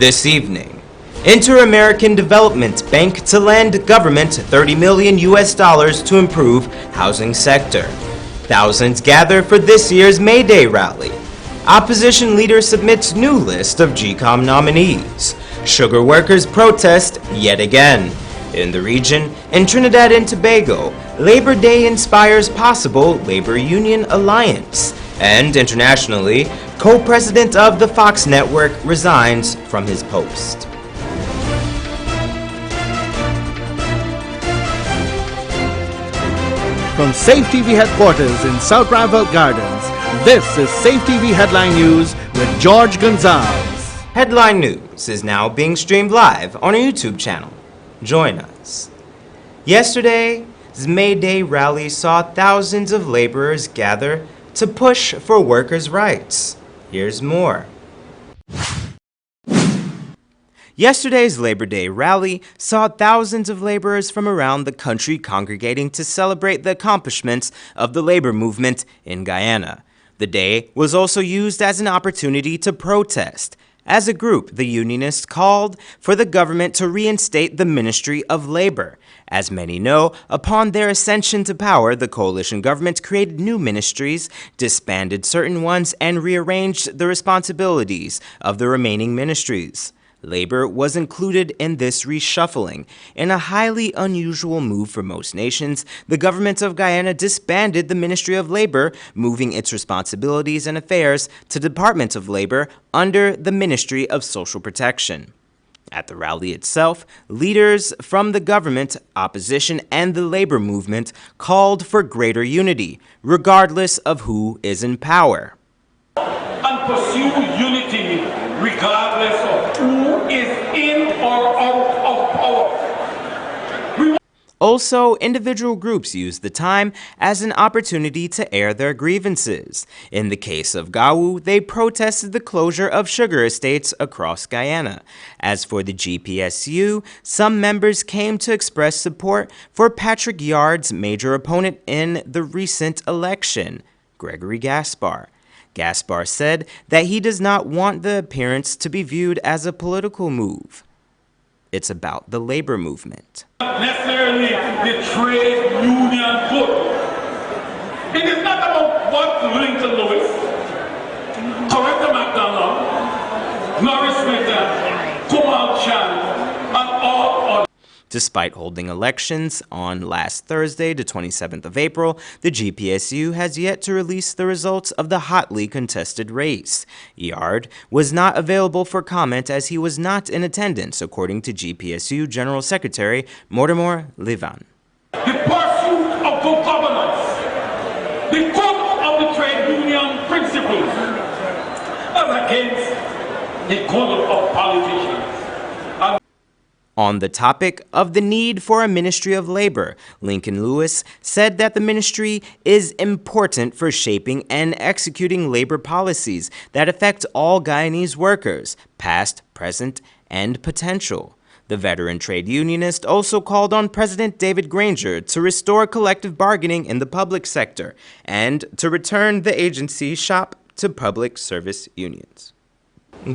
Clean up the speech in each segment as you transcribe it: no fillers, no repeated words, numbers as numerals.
This evening, Inter-American Development Bank to lend government $30 million to improve housing sector. Thousands gather for this year's May Day rally. Opposition leader submits new list of GCOM nominees. Sugar workers protest yet again. In the region, in Trinidad and Tobago, Labor Day inspires possible labor union alliance. And internationally, co-president of the Fox network resigns from his post. From Safe TV headquarters in South Rival Gardens, this is Safe TV Headline News with George Gonzalez. Headline News is now being streamed live on our YouTube channel. Join us. Yesterday's May Day rally saw thousands of laborers gather to push for workers' rights. Here's more. Yesterday's Labor Day rally saw thousands of laborers from around the country congregating to celebrate the accomplishments of the labor movement in Guyana. The day was also used as an opportunity to protest. As a group, the Unionists called for the government to reinstate the Ministry of Labor. As many know, upon their ascension to power, the coalition government created new ministries, disbanded certain ones, and rearranged the responsibilities of the remaining ministries. Labor was included in this reshuffling. In a highly unusual move for most nations, the government of Guyana disbanded the Ministry of Labor, moving its responsibilities and affairs to the Department of Labor under the Ministry of Social Protection. At the rally itself, leaders from the government, opposition, and the labor movement called for greater unity, regardless of who is in power. And pursue unity regardless of who is in or out of power. Also, individual groups used the time as an opportunity to air their grievances. In the case of Gawu, they protested the closure of sugar estates across Guyana. As for the GPSU, some members came to express support for Patrick Yard's major opponent in the recent election, Gregory Gaspar. Gaspar said that he does not want the appearance to be viewed as a political move. It's about the labor movement. Not necessarily the trade union vote. It is not about what Lincoln Lewis, Coretta McDonald, Norris Smith, Kumal Chan, and all others. Despite holding elections on last Thursday, the 27th of April, the GPSU has yet to release the results of the hotly contested race. Yard was not available for comment as he was not in attendance, according to GPSU General Secretary Mortimer Levan. The pursuit of good governance, the code of the trade union principles, as against the code of politicians. On the topic of the need for a Ministry of Labor, Lincoln Lewis said that the ministry is important for shaping and executing labor policies that affect all Guyanese workers, past, present, and potential. The veteran trade unionist also called on President David Granger to restore collective bargaining in the public sector and to return the agency shop to public service unions.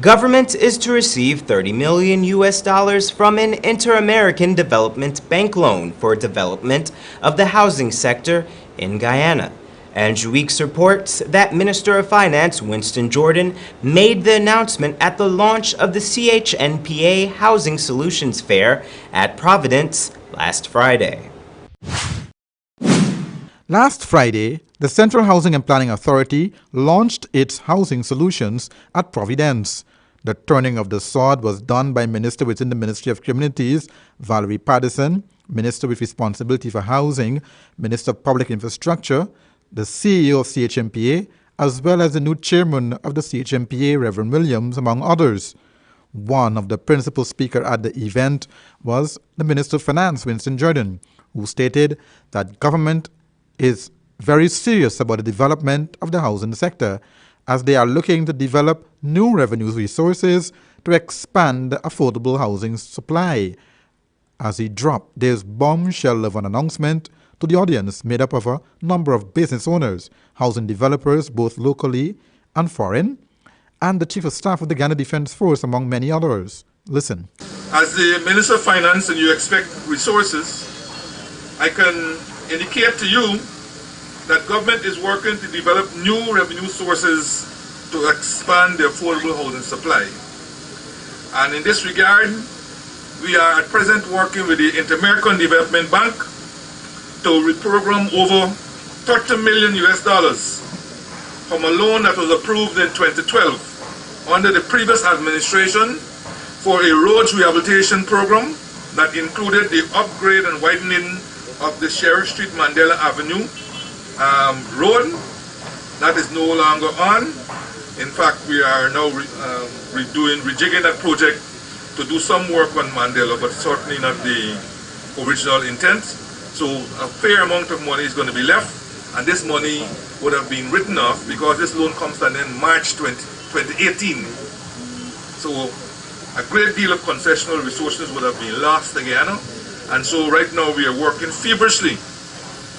Government is to receive $30 million from an Inter-American Development Bank loan for development of the housing sector in Guyana. Andrew Weeks reports that Minister of Finance Winston Jordan made the announcement at the launch of the CHNPA Housing Solutions Fair at Providence last Friday. Last Friday, the Central Housing and Planning Authority launched its housing solutions at Providence. The turning of the sword was done by Minister within the Ministry of Communities, Valerie Paddison, Minister with responsibility for housing, Minister of Public Infrastructure, the CEO of CHMPA, as well as the new chairman of the CHMPA, Reverend Williams, among others. One of the principal speakers at the event was the Minister of Finance, Winston Jordan, who stated that government is very serious about the development of the housing sector as they are looking to develop new revenue resources to expand the affordable housing supply. As he dropped this bombshell of an announcement to the audience made up of a number of business owners, housing developers both locally and foreign, and the Chief of Staff of the Guyana Defense Force, among many others. Listen. As the Minister of Finance and you expect resources, I can indicate to you that government is working to develop new revenue sources to expand the affordable housing supply. And in this regard, we are at present working with the Inter-American Development Bank to reprogram over $30 million from a loan that was approved in 2012 under the previous administration for a roads rehabilitation program that included the upgrade and widening of the Sheriff Street Mandela Avenue road. That is no longer on. In fact, we are now rejigging that project to do some work on Mandela, but certainly not the original intent. So a fair amount of money is going to be left, and this money would have been written off because this loan comes to an end March 2018. So a great deal of concessional resources would have been lost to Guyana, and so right now we are working feverishly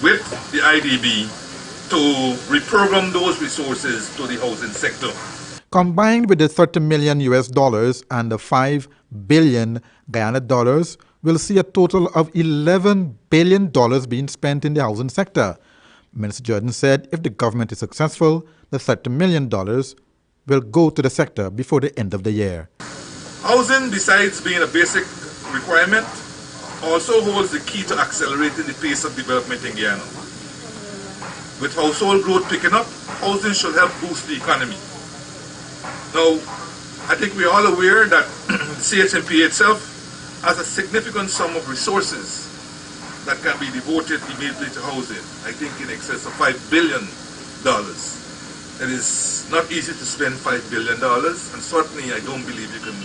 with the IDB to reprogram those resources to the housing sector. Combined with the $30 million and the $5 billion Guyana dollars, we'll see a total of $11 billion being spent in the housing sector. Minister Jordan said if the government is successful, the $30 million will go to the sector before the end of the year. Housing, besides being a basic requirement, also holds the key to accelerating the pace of development in Guyana. With household growth picking up, housing should help boost the economy. Now, I think we're all aware that the CHMP itself has a significant sum of resources that can be devoted immediately to housing. I think in excess of $5 billion. It is not easy to spend $5 billion, and certainly I don't believe you can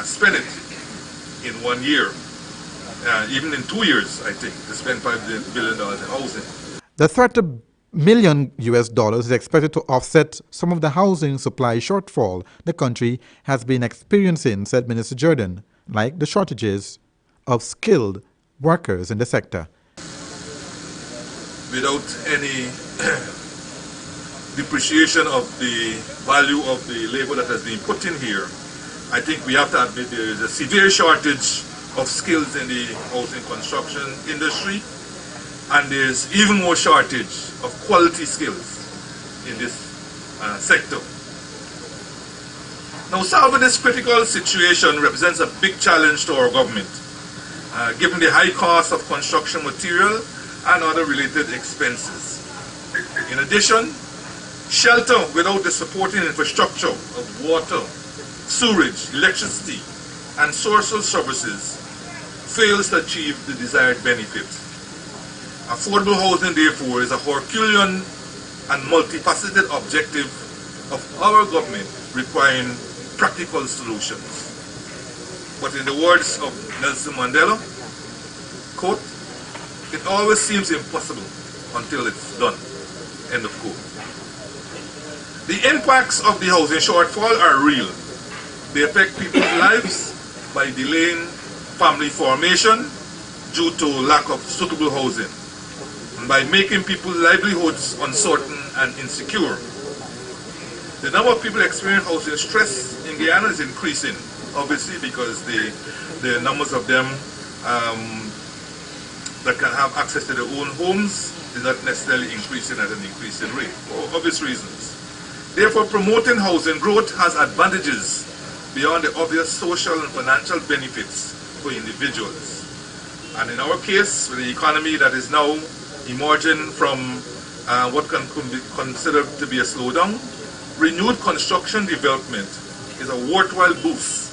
spend it in 1 year. Even in 2 years, I think, to spend $5 billion in housing. The $30 million is expected to offset some of the housing supply shortfall the country has been experiencing, said Minister Jordan, like the shortages of skilled workers in the sector. Without any depreciation of the value of the labor that has been put in here, I think we have to admit there is a severe shortage of skills in the housing construction industry, and there's even more shortage of quality skills in this sector. Now, solving this critical situation represents a big challenge to our government, given the high cost of construction material and other related expenses. In addition, shelter without the supporting infrastructure of water, sewerage, electricity, and social services fails to achieve the desired benefit. Affordable housing, therefore, is a Herculean and multifaceted objective of our government requiring practical solutions. But in the words of Nelson Mandela, quote, "It always seems impossible until it's done," end of quote. The impacts of the housing shortfall are real. They affect people's lives by delaying family formation due to lack of suitable housing, and by making people's livelihoods uncertain and insecure. The number of people experiencing housing stress in Guyana is increasing, obviously, because the numbers of them that can have access to their own homes is not necessarily increasing at an increasing rate, for obvious reasons. Therefore, promoting housing growth has advantages beyond the obvious social and financial benefits for individuals. And in our case, with the economy that is now emerging from what can be considered to be a slowdown, renewed construction development is a worthwhile boost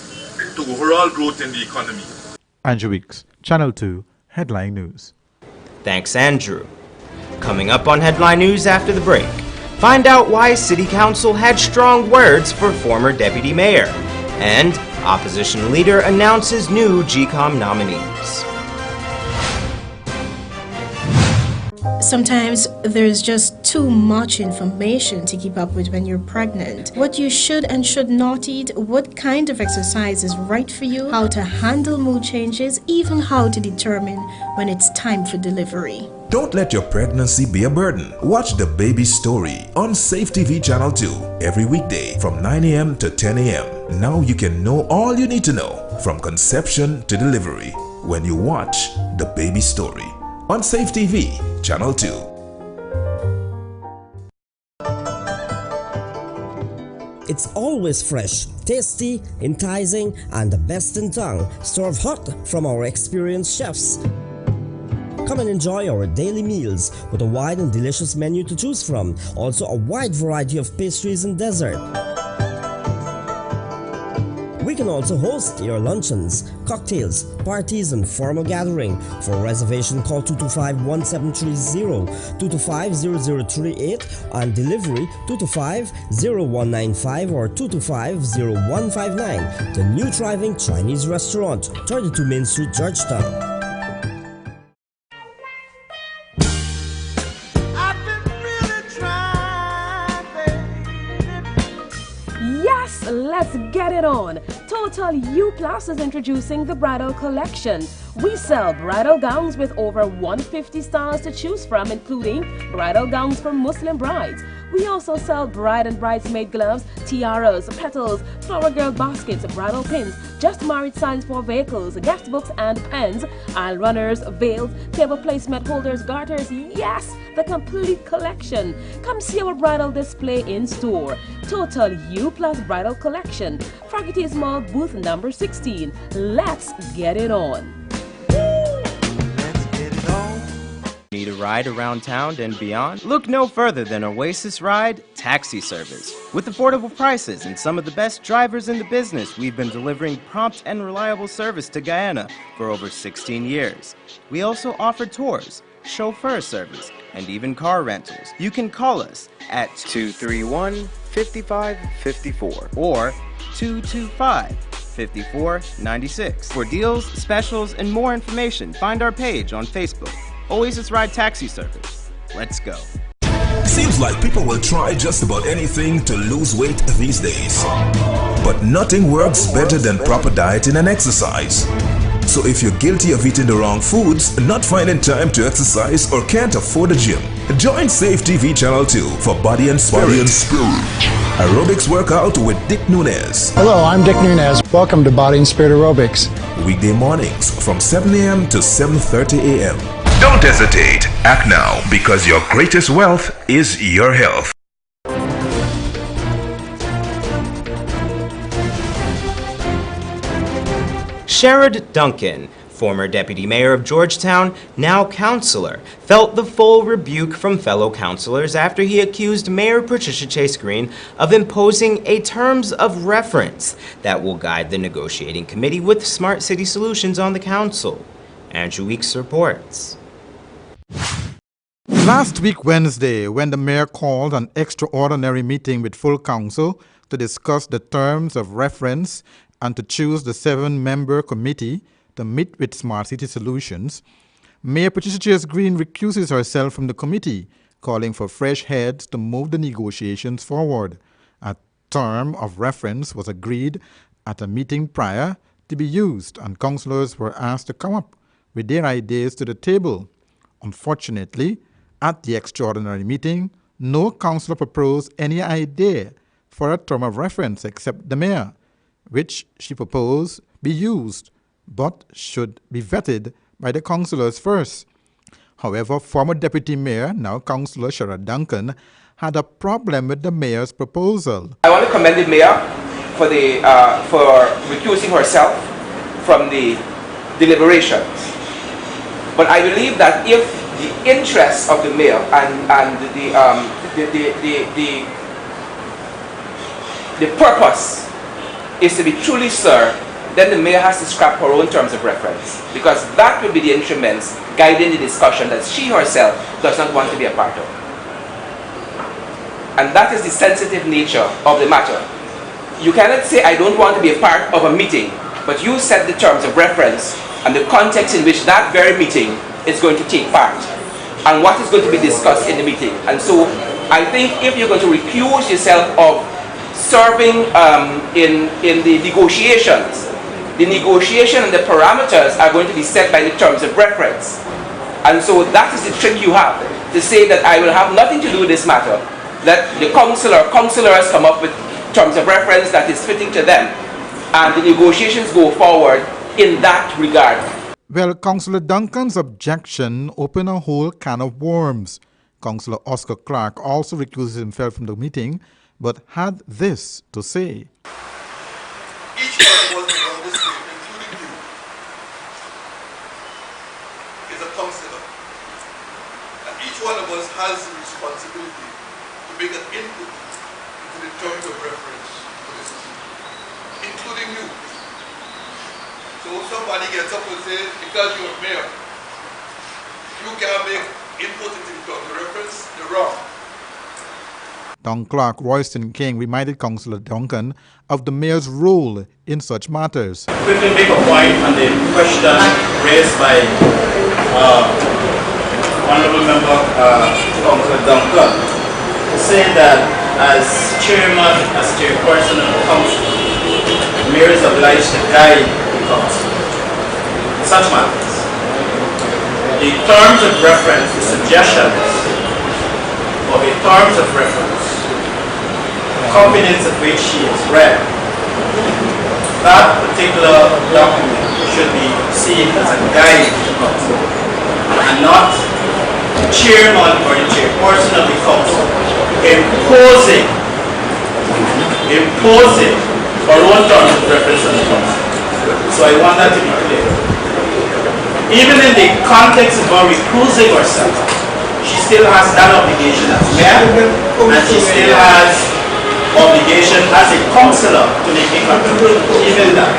to overall growth in the economy. Andrew Weeks, Channel 2, Headline News. Thanks, Andrew. Coming up on Headline News after the break, find out why City Council had strong words for former Deputy Mayor, and opposition leader announces new GCOM nominees. Sometimes there's just too much information to keep up with when you're pregnant. What you should and should not eat, what kind of exercise is right for you, how to handle mood changes, even how to determine when it's time for delivery. Don't let your pregnancy be a burden. Watch The Baby Story on Safe TV Channel 2 every weekday from 9 a.m. to 10 a.m. Now you can know all you need to know from conception to delivery when you watch The Baby Story on Safe TV Channel 2. It's always fresh, tasty, enticing, and the best in town, served hot from our experienced chefs. Come and enjoy our daily meals with a wide and delicious menu to choose from. Also a wide variety of pastries and dessert. We can also host your luncheons, cocktails, parties and formal gathering. For reservation, call 225-1730, 225-0038 and delivery 225-0195 or 225-0159. The new thriving Chinese restaurant, 32 Main Street, Georgetown. Yes, let's get it on. Total U Plus is introducing the bridal collection. We sell bridal gowns with over 150 styles to choose from, including bridal gowns for Muslim brides. We also sell bride and bridesmaid gloves, tiaras, petals, flower girl baskets, bridal pins, just married signs for vehicles, guest books and pens, aisle runners, veils, table placement holders, garters. Yes, the complete collection. Come see our bridal display in store. Total U Plus Bridal Collection, Fragates Mall, booth number 16. Let's get it on. Need a ride around town and beyond? Look no further than Oasis Ride Taxi Service. With affordable prices and some of the best drivers in the business, we've been delivering prompt and reliable service to Guyana for over 16 years. We also offer tours, chauffeur service, and even car rentals. You can call us at 231-5554 or 225-5496. For deals, specials, and more information, find our page on Facebook. Oasis Ride Taxi Service. Let's go. Seems like people will try just about anything to lose weight these days. But nothing works better than proper dieting and exercise. So if you're guilty of eating the wrong foods, not finding time to exercise, or can't afford a gym, join Safe TV Channel 2 for Body and Spirit. Aerobics workout with Dick Nunez. Hello, I'm Dick Nunez. Welcome to Body and Spirit Aerobics. Weekday mornings from 7 a.m. to 7:30 a.m. Don't hesitate. Act now, because your greatest wealth is your health. Sherrod Duncan, former deputy mayor of Georgetown, now councilor, felt the full rebuke from fellow councilors after he accused Mayor Patricia Chase Green of imposing a terms of reference that will guide the negotiating committee with Smart City Solutions on the council. Andrew Weeks reports. Last week, Wednesday, when the mayor called an extraordinary meeting with full council to discuss the terms of reference and to choose the 7-member committee to meet with Smart City Solutions, Mayor Patricia Chase Green recuses herself from the committee, calling for fresh heads to move the negotiations forward. A term of reference was agreed at a meeting prior to be used, and councillors were asked to come up with their ideas to the table. Unfortunately, at the extraordinary meeting, no councillor proposed any idea for a term of reference except the mayor, which she proposed be used, but should be vetted by the councillors first. However, former Deputy Mayor, now Councillor Sherrod Duncan, had a problem with the mayor's proposal. I want to commend the mayor for recusing herself from the deliberations. But I believe that if the interests of the mayor and the purpose is to be truly served, then the mayor has to scrap her own terms of reference, because that will be the instruments guiding the discussion that she herself does not want to be a part of. And that is the sensitive nature of the matter. You cannot say, I don't want to be a part of a meeting, but you set the terms of reference and the context in which that very meeting is going to take part. and what is going to be discussed in the meeting. And so I think if you're going to recuse yourself of serving in the negotiations and the parameters are going to be set by the terms of reference. And so that is the trick you have, to say that I will have nothing to do with this matter. Let the councillors come up with terms of reference that is fitting to them, and the negotiations go forward in that regard. Well, Councillor Duncan's objection opened a whole can of worms. Councillor Oscar Clark also recused himself from the meeting, but had this to say. Each one of us on this team, including you, is a councillor. And each one of us has the responsibility to make an input into the terms of reference for this team, including you. So if somebody gets up and says, because you're a mayor, you can't make input into the terms of reference, you're wrong. Don Clark Royston King reminded Councillor Duncan of the mayor's role in such matters. Quickly make a point on the question raised by Honorable Member Councillor Duncan, saying that as chairperson of the council, the mayor is obliged to guide the council in such matters. The terms of reference, the suggestions of the terms of reference, combinations of which she has read, that particular document should be seen as a guide to the council, and not the chairman or the chairperson of the council imposing her own terms of reference on the council. So I want that to be clear. Even in the context of her recusing herself, she still has that obligation as mayor, and she still has obligation as a councillor to make a contribution, even that.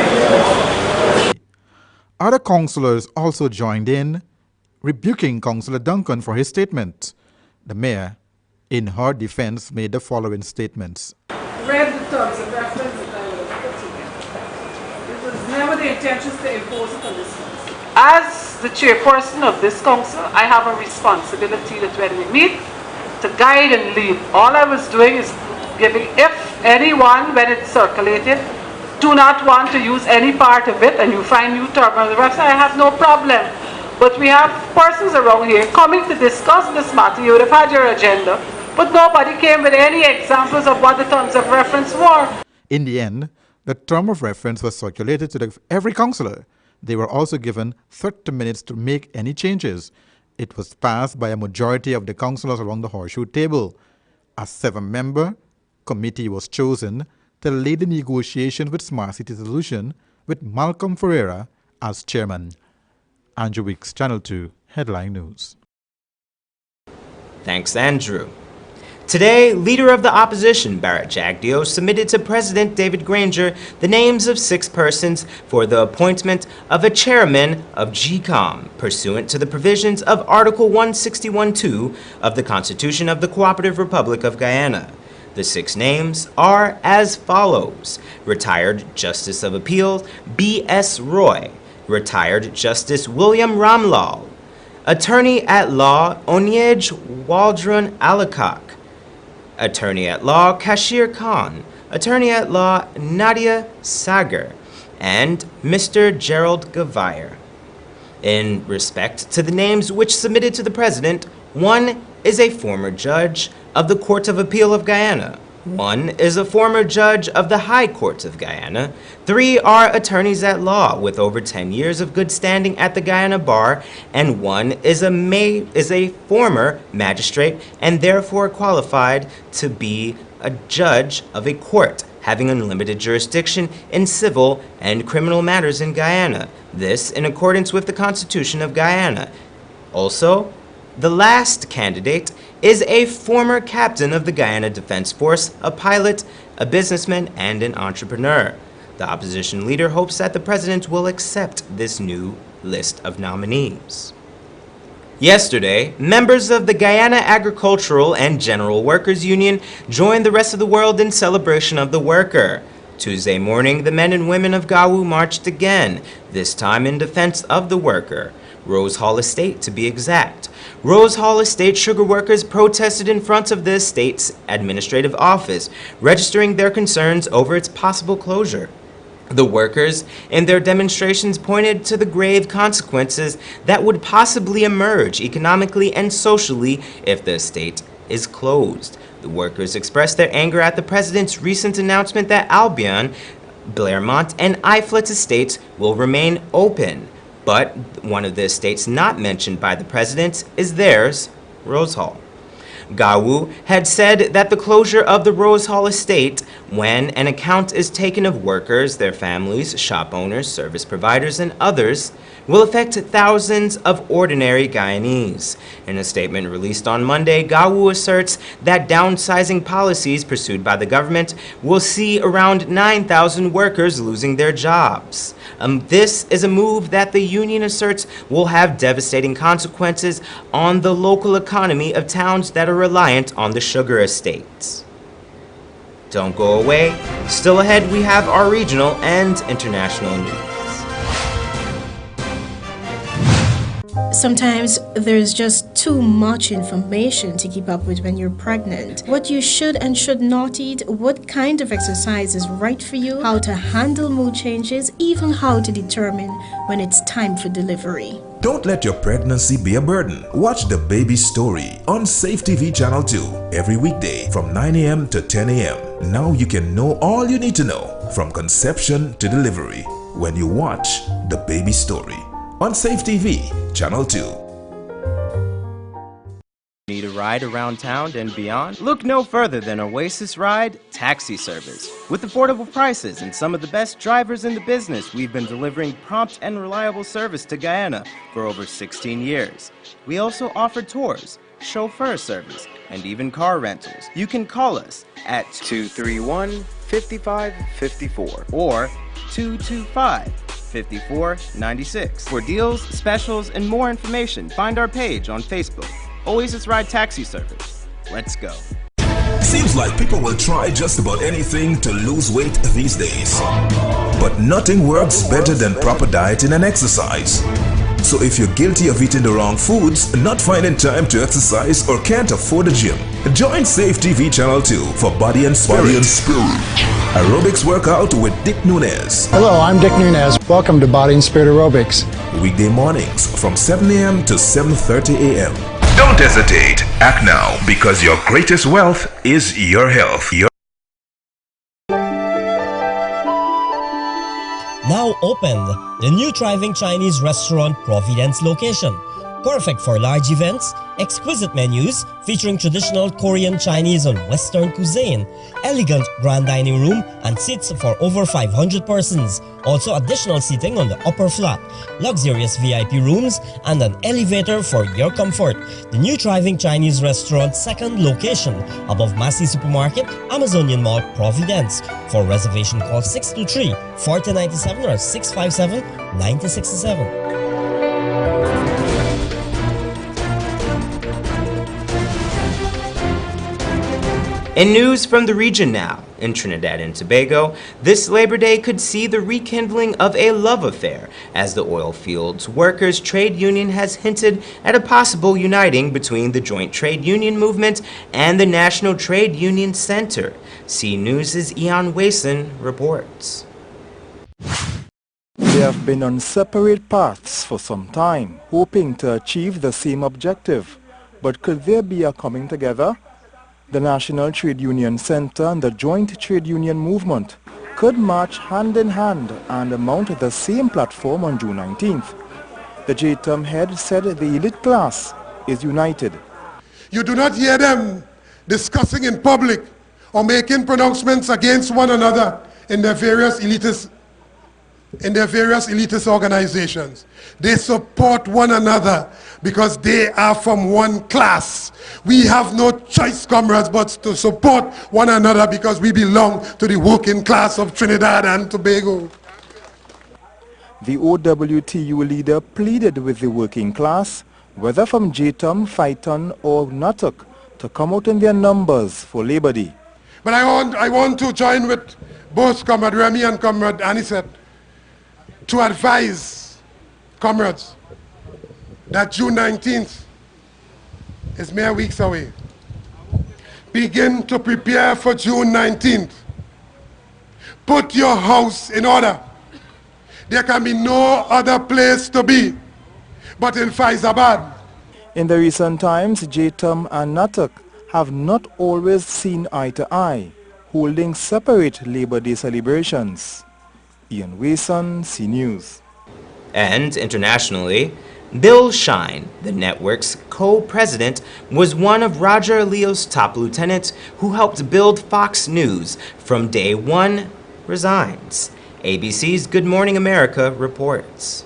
Other councillors also joined in, rebuking Councillor Duncan for his statement. The mayor, in her defense, made the following statements. Read the terms of reference that I would have put together. It was never the intention to impose it on this council. As the chairperson of this council, I have a responsibility that when we meet, to guide and lead. All I was doing is giving, if anyone, when it's circulated, do not want to use any part of it and you find new terms on the website, I have no problem. But we have persons around here coming to discuss this matter. You would have had your agenda, but nobody came with any examples of what the terms of reference were. In the end, the term of reference was circulated to every councillor. They were also given 30 minutes to make any changes. It was passed by a majority of the councillors around the horseshoe table. A 7-member committee was chosen to lead the negotiations with Smart City Solution, with Malcolm Ferreira as chairman. Andrew Weeks, Channel 2, Headline News. Thanks, Andrew. Today, Leader of the Opposition, Barrett Jagdeo, submitted to President David Granger the names of 6 persons for the appointment of a chairman of GCOM, pursuant to the provisions of Article 161(2) of the Constitution of the Cooperative Republic of Guyana. The 6 names are as follows: Retired Justice of Appeal B.S. Roy, Retired Justice William Ramlal, Attorney-at-Law Onyej Waldron Alakak, Attorney-at-Law Kashir Khan, Attorney-at-Law Nadia Sagar, and Mr. Gerald Gavire. In respect to the names which submitted to the President, 1 is a former judge of the Court of Appeal of Guyana, 1 is a former judge of the High Court of Guyana, 3 are attorneys at law with over 10 years of good standing at the Guyana Bar, and 1 is a former magistrate and therefore qualified to be a judge of a court having unlimited jurisdiction in civil and criminal matters in Guyana, this in accordance with the Constitution of Guyana. Also, the last candidate is a former captain of the Guyana Defense Force, a pilot, a businessman, and an entrepreneur. The opposition leader hopes that the president will accept this new list of nominees. Yesterday, members of the Guyana Agricultural and General Workers Union joined the rest of the world in celebration of the worker. Tuesday morning, the men and women of Gawu marched again, this time in defense of the worker. Rose Hall Estate to be exact. Rose Hall Estate sugar workers protested in front of the estate's administrative office, registering their concerns over its possible closure. The workers, in their demonstrations, pointed to the grave consequences that would possibly emerge economically and socially if the estate is closed. The workers expressed their anger at the president's recent announcement that Albion, Blairmont, and Iflet estates will remain open. But one of the estates not mentioned by the president is theirs, Rose Hall. Gawu had said that the closure of the Rose Hall estate, when an account is taken of workers, their families, shop owners, service providers, and others, will affect thousands of ordinary Guyanese. In a statement released on Monday, Gawu asserts that downsizing policies pursued by the government will see around 9,000 workers losing their jobs. This is a move that the union asserts will have devastating consequences on the local economy of towns that are reliant on the sugar estates. Don't go away. Still ahead, we have our regional and international news. Sometimes there's just too much information to keep up with when you're pregnant. What you should and should not eat, what kind of exercise is right for you, how to handle mood changes, even how to determine when it's time for delivery. Don't let your pregnancy be a burden. Watch The Baby Story on Safe TV Channel 2 every weekday from 9 a.m. to 10 a.m. Now you can know all you need to know from conception to delivery when you watch The Baby Story on Safe TV Channel 2. Need a ride around town and beyond? Look no further than Oasis Ride Taxi Service. With affordable prices and some of the best drivers in the business, we've been delivering prompt and reliable service to Guyana for over 16 years. We also offer tours, chauffeur service, and even car rentals. You can call us at 231-5554 or 225-5496. For deals, specials, and more information, find our page on Facebook. Oasis Ride Taxi Service. Let's go. Seems like people will try just about anything to lose weight these days. But nothing works better than proper dieting and exercise. So if you're guilty of eating the wrong foods, not finding time to exercise, or can't afford a gym, join Safe TV Channel 2 for Body and Spirit. Aerobics workout with Dick Nunez. Hello, I'm Dick Nunez. Welcome to Body and Spirit Aerobics. Weekday mornings from 7 a.m. to 7:30 a.m. Don't hesitate. Act now, because your greatest wealth is your health. Now opened, the new thriving Chinese restaurant Providence location. Perfect for large events, exquisite menus featuring traditional Korean, Chinese and Western cuisine, elegant grand dining room and seats for over 500 persons. Also additional seating on the upper flat, luxurious VIP rooms and an elevator for your comfort. The new thriving Chinese restaurant second location above Massey Supermarket, Amazonian Mall, Providence. For reservation call 623-4097 or 657-9067. In news from the region now, in Trinidad and Tobago, this Labor Day could see the rekindling of a love affair, as the oil fields workers' trade union has hinted at a possible uniting between the joint trade union movement and the National Trade Union Center. C News' Ian Wason reports. They have been on separate paths for some time, hoping to achieve the same objective. But could there be a coming together? The National Trade Union Center and the Joint Trade Union Movement could march hand in hand and mount the same platform on June 19th. The JTUM head said the elite class is united. You do not hear them discussing in public or making pronouncements against one another in their various elitist organizations. They support one another because they are from one class. We have no choice, comrades, but to support one another because we belong to the working class of Trinidad and Tobago. The OWTU leader pleaded with the working class, whether from JTUM, Phyton or NATUC, to come out in their numbers for Labor Day. But I want to join with both Comrade Remy and Comrade Anisette to advise comrades that June 19th is mere weeks away. Begin to prepare for June 19th. Put your house in order. There can be no other place to be but in Faizabad. In the recent times, Jaitam and Natak have not always seen eye to eye, holding separate Labor Day celebrations. Ian Wason, C News. And internationally, Bill Shine, the network's co-president, was one of Roger Ailes' top lieutenants who helped build Fox News from day one, resigns. ABC's Good Morning America reports.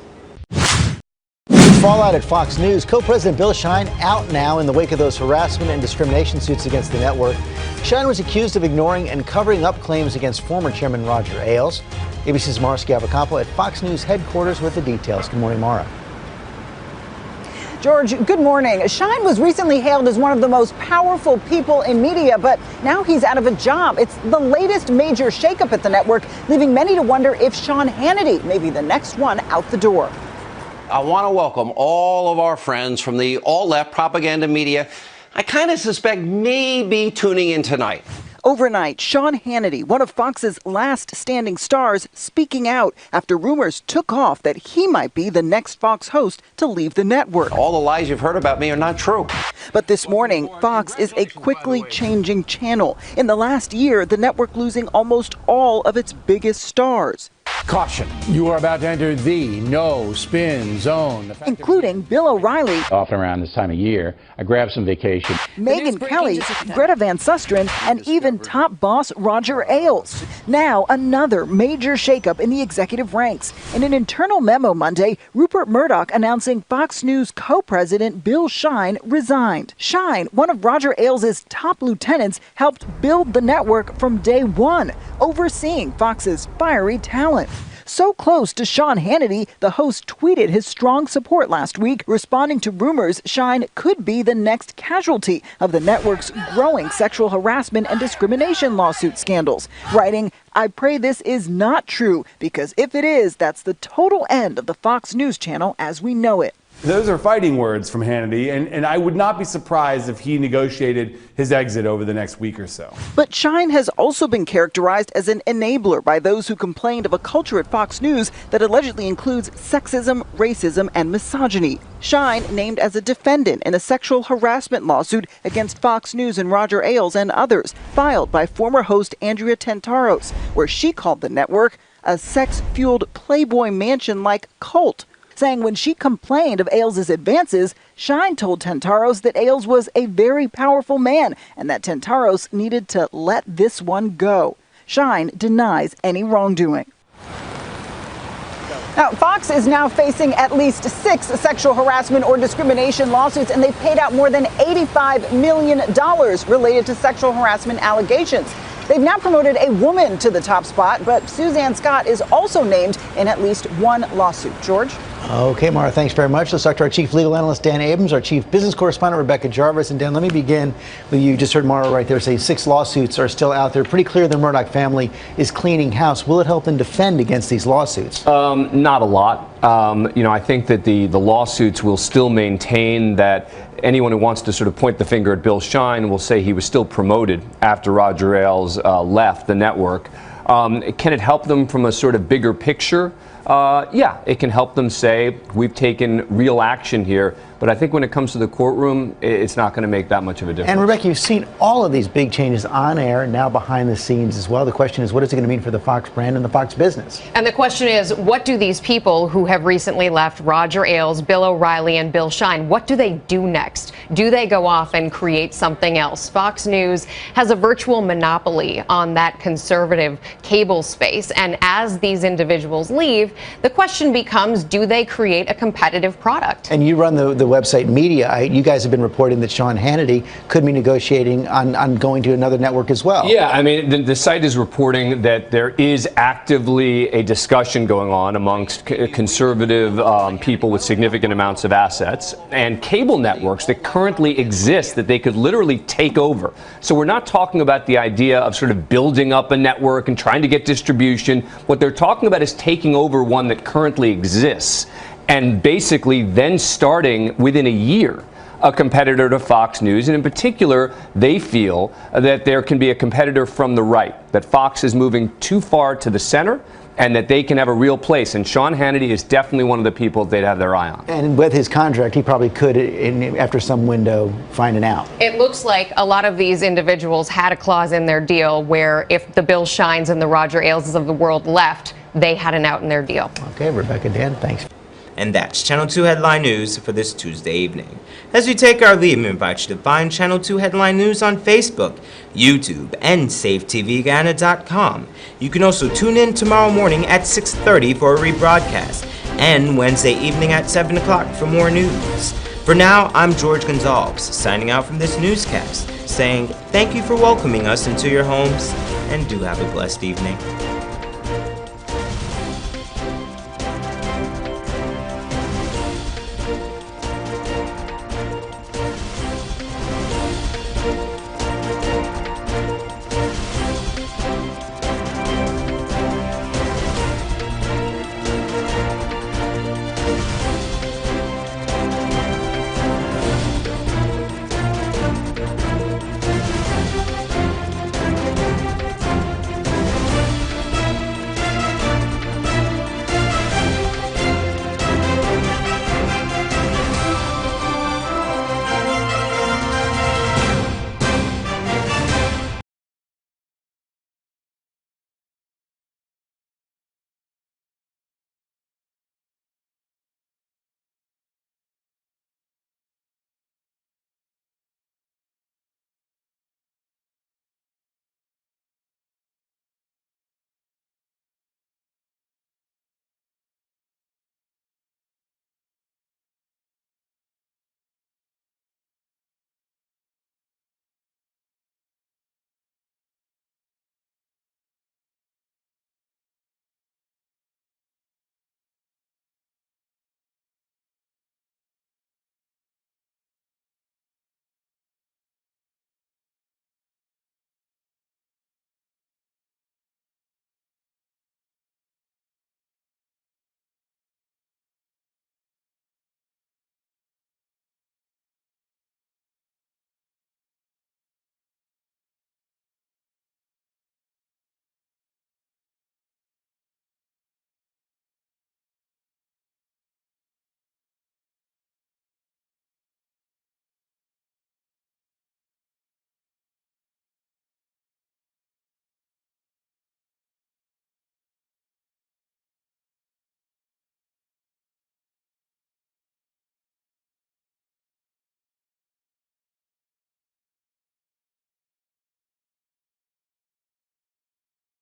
Fallout at Fox News. Co-President Bill Shine out now in the wake of those harassment and discrimination suits against the network. Shine was accused of ignoring and covering up claims against former chairman Roger Ailes. ABC's Mara Schiavocampo at Fox News headquarters with the details. Good morning, Mara. George, good morning. Shine was recently hailed as one of the most powerful people in media, but now he's out of a job. It's the latest major shakeup at the network, leaving many to wonder if Sean Hannity may be the next one out the door. I want to welcome all of our friends from the all-left propaganda media. I kind of suspect may be tuning in tonight. Overnight, Sean Hannity, one of Fox's last standing stars, speaking out after rumors took off that he might be the next Fox host to leave the network. All the lies you've heard about me are not true. But this morning, Fox is a quickly changing channel. In the last year, the network losing almost all of its biggest stars. Caution, you are about to enter the no spin zone. Including Bill O'Reilly. Often around this time of year, I grab some vacation. Megyn Kelly, Greta Van Susteren, and even top boss Roger Ailes. Now another major shakeup in the executive ranks. In an internal memo Monday, Rupert Murdoch announcing Fox News co-president Bill Shine resigned. Shine, one of Roger Ailes' top lieutenants, helped build the network from day one, overseeing Fox's fiery talent. So close to Sean Hannity, the host tweeted his strong support last week, responding to rumors Shine could be the next casualty of the network's growing sexual harassment and discrimination lawsuit scandals, writing, "I pray this is not true, because if it is, that's the total end of the Fox News channel as we know it." Those are fighting words from Hannity, and I would not be surprised if he negotiated his exit over the next week or so. But Shine has also been characterized as an enabler by those who complained of a culture at Fox News that allegedly includes sexism, racism, and misogyny. Shine named as a defendant in a sexual harassment lawsuit against Fox News and Roger Ailes and others, filed by former host Andrea Tantaros, where she called the network a sex-fueled Playboy Mansion-like cult, saying when she complained of Ailes' advances, Shine told Tantaros that Ailes was a very powerful man and that Tantaros needed to let this one go. Shine denies any wrongdoing. Now, Fox is now facing at least 6 sexual harassment or discrimination lawsuits, and they've paid out more than $85 million related to sexual harassment allegations. They've now promoted a woman to the top spot, but Suzanne Scott is also named in at least one lawsuit. George? Okay, Mara, thanks very much. Let's talk to our chief legal analyst, Dan Abrams, our chief business correspondent, Rebecca Jarvis. And Dan, let me begin with you. Just heard Mara right there say 6 lawsuits are still out there. Pretty clear the Murdoch family is cleaning house. Will it help them defend against these lawsuits? Not a lot. I think that the lawsuits will still maintain that anyone who wants to sort of point the finger at Bill Shine will say he was still promoted after Roger Ailes left the network. Can it help them from a sort of bigger picture? Yeah, it can help them say we've taken real action here. But I think when it comes to the courtroom, it's not going to make that much of a difference. And Rebecca, you've seen all of these big changes on air and now behind the scenes as well. The question is, what is it going to mean for the Fox brand and the Fox business? And the question is, what do these people who have recently left, Roger Ailes, Bill O'Reilly, and Bill Shine, what do they do next? Do they go off and create something else? Fox News has a virtual monopoly on that conservative cable space. And as these individuals leave, the question becomes, do they create a competitive product? And you run the website Media. You guys have been reporting that Sean Hannity could be negotiating on going to another network as well. Yeah, I mean, the site is reporting that there is actively a discussion going on amongst conservative people with significant amounts of assets and cable networks that currently exist that they could literally take over. So we're not talking about the idea of sort of building up a network and trying to get distribution. What they're talking about is taking over one that currently exists. and basically then starting within a year a competitor to Fox News. And in particular, they feel that there can be a competitor from the right, that Fox is moving too far to the center, and that they can have a real place. And Sean Hannity is definitely one of the people they'd have their eye on. And with his contract, he probably could, after some window, find it out. It looks like a lot of these individuals had a clause in their deal where if the Bill Shines and the Roger Aileses of the world left, they had an out in their deal. Okay, Rebecca, Dan, thanks. And that's Channel 2 Headline News for this Tuesday evening. As we take our leave, we invite you to find Channel 2 Headline News on Facebook, YouTube, and SafeTVGuyana.com. You can also tune in tomorrow morning at 6:30 for a rebroadcast, and Wednesday evening at 7 o'clock for more news. For now, I'm George Gonzalez, signing out from this newscast, saying thank you for welcoming us into your homes, and do have a blessed evening.